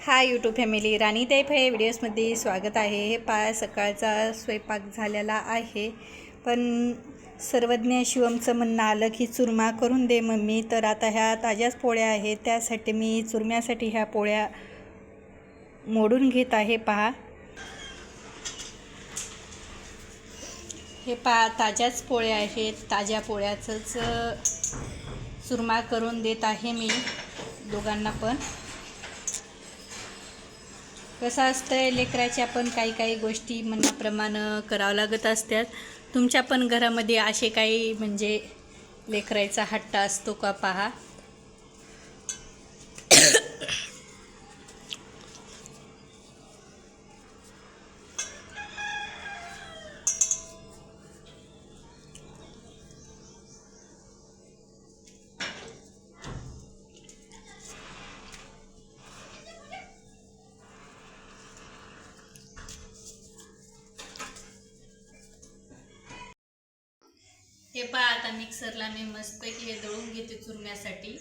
Hi YouTube family, राणी type हे व्हिडिओजमध्ये स्वागत आहे. हे सकाळचा स्वयंपाक झालेला आहे, पण सर्वज्ञ शिवमचं म्हणणं आलं की चुरमा करून दे मम्मी. तर आता ह्या ताज्याच पोळ्या आहेत, त्यासाठी मी चुरम्यासाठी ह्या पोळ्या मोडून घेत आहे. हे ताज्याच पोळ्या आहेत. ताज्या पोळ्याचंच चुरमा करून देत आहे मी दोघांना पण. कसं असतं, लेकराच्या पण काही गोष्टी मनाप्रमाणे करावं लागत असतात. तुमच्या पण घरामध्ये असे काही म्हणजे लेकराचा हट्ट असतो का पहा. हे पहा, आता मिक्सरला मी मस्तपैकी हे दळून घेते चुरण्यासाठी.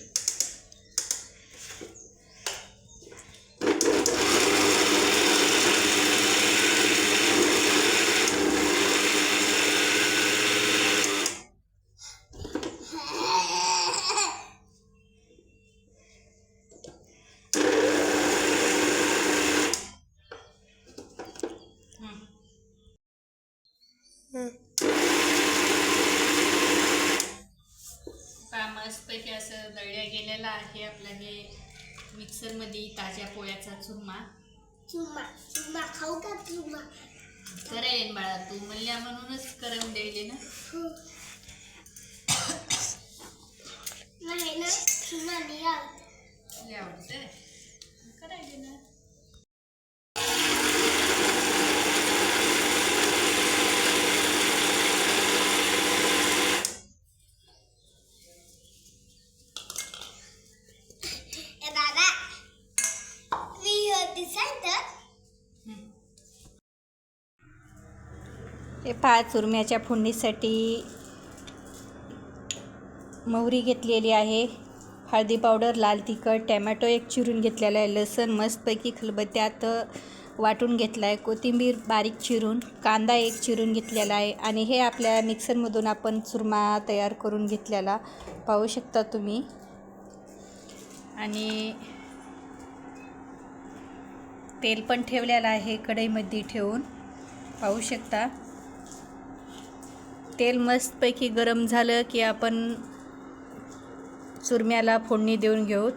मस्तपैकी असं दळल्या गेलेला आहे आपला हे मिक्सरमध्ये ताज्या पोळ्याचा चुरमा. चुरमा खाऊ का? चुरमा करेन बाळा, तू म्हणल्या म्हणूनच करून द्यायले ना. नाही ना, चुरमा नाही आवडतं करायले ना. हे पहा, चुरम्याच्या फोडणीसाठी मोहरी घेतलेली आहे, हळदी पावडर, लाल तिखट, टॅमॅटो एक चिरून घेतलेला आहे, लसूण मस्तपैकी खलबत्त्यात वाटून घेतला आहे, कोथिंबीर बारीक चिरून, कांदा एक चिरून घेतलेला आहे आणि हे आपल्या मिक्सरमधून आपण चुरमा तयार करून घेतलेला पाहू शकता तुम्ही. आणि तेल पण ठेवलेलं आहे कढईमध्ये ठेवून पाहू शकता. तेल मस्तपैकी गरम झालं की आपण चुरम्याला फोडणी देऊन घेऊ.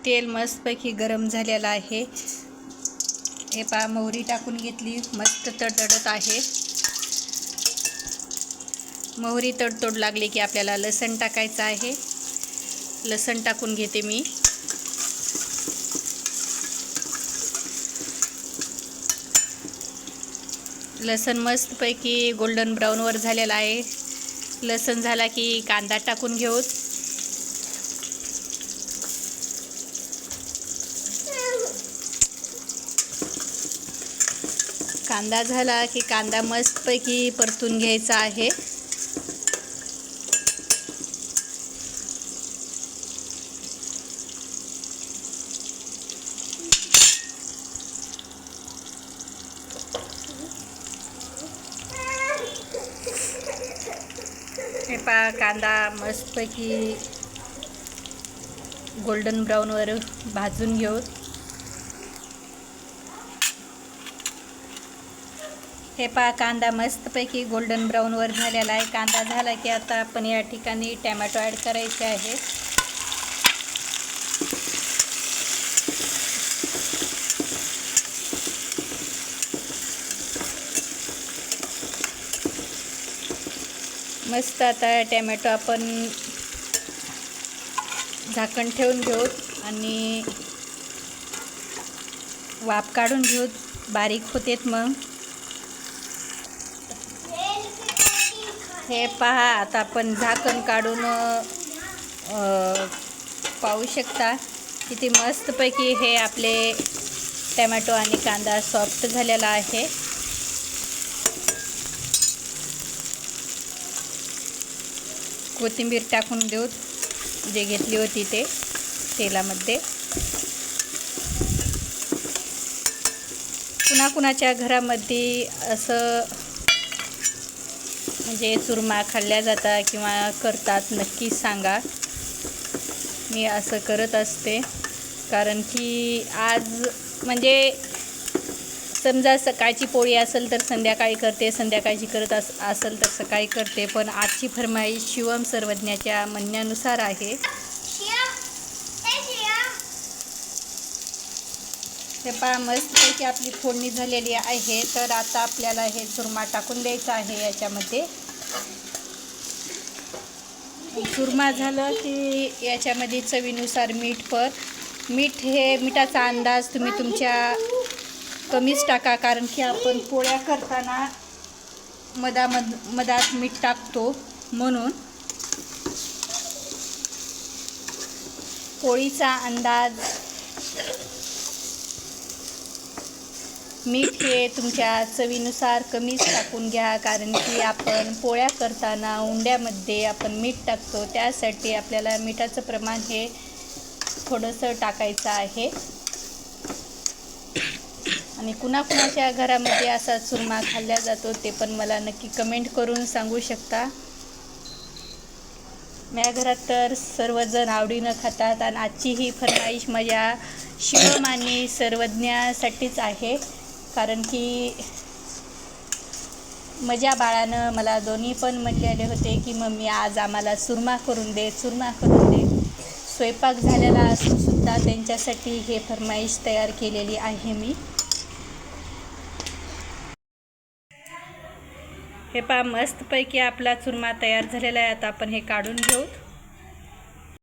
तेल मस्तपैकी गरम झालेलं आहे. हे पहा, मोहरी टाकून घेतली, मस्त तडतडत आहे. मोहरी तडतोड लागली की आपल्याला लसण टाकायचं आहे. लसण टाकून घेते मी. लसण मस्तपैकी गोल्डन ब्राऊनवर झालेला आहे. लसण झाला की कांदा टाकून घेऊ. कांदा झाला की कांदा मस्तपैकी परतून घ्यायचा आहे. हे पहा, कांदा मस्तपैकी गोल्डन ब्राऊनवर भाजून घेऊ. हे पहा, कांदा मस्तपैकी गोल्डन ब्राऊनवर झालेला आहे. कांदा झाला की आता आपण या ठिकाणी टॅमॅटो ॲड करायचे आहे. मस्त आता टॅमॅटो आपण झाकण ठेवून घेऊ आणि वाफ काढून घेऊ, बारीक होतेत मग. हे पहा, आता आपण झाकण काढून पाहू शकता किती मस्तपैकी हे आपले टॅमॅटो आणि कांदा सॉफ्ट झालेला आहे. कोथिंबीर टाकून देऊ, जे घेतली होती ते तेलामध्ये. कुणाकुणाच्या घरामध्ये असं म्हणजे चुरमा खाल्ल्या जातात किंवा करतात नक्की सांगा. मी असं करत असते कारण की आज म्हणजे समजा सकाळची पोळी असेल तर संध्याकाळी करते, संध्याकाळची करत असेल तर सकाळी करते. पण आजची फरमाईश शिवम सर्वज्ञाच्या म्हणण्यानुसार आहे. हे पहा मस्तपैकी आपली फोडणी झालेली आहे. तर आता आपल्याला हे चुरमा टाकून द्यायचा आहे याच्यामध्ये. चुरमा झालं की याच्यामध्ये चवीनुसार मीठ हे मिठाचा अंदाज तुम्ही तुमच्या कमीच टाका, कारण की आपण पोळ्या करताना मधात मीठ टाकतो, म्हणून पोळीचा अंदाज मीठ हे तुमच्या चवीनुसार कमीच टाकून घ्या, कारण की आपण पोळ्या करताना उंड्यामध्ये आपण मीठ टाकतो, त्यासाठी आपल्याला मिठाचं प्रमाण हे थोडंसं टाकायचं आहे. आणि कुणाकुणाच्या घरामध्ये असा चुरमा खाल्ला जातो ते पण मला नक्की कमेंट करून सांगू शकता. माझ्या घरात तर सर्वजण आवडीनं खातात आणि आजची ही फरमाईश माझ्या शिवम आणि सर्वज्ञासाठीच आहे, कारण की माझ्या बाळानं मला दोन्ही पण म्हणलेले होते की मम्मी आज आम्हाला चुरमा करून दे. स्वयंपाक झालेला असूनसुद्धा त्यांच्यासाठी हे फरमाईश तयार केलेली आहे मी. हे पहा मस्तपैकी आपला चुरमा तयार झालेला आहे. आता आपण हे काढून घेऊ.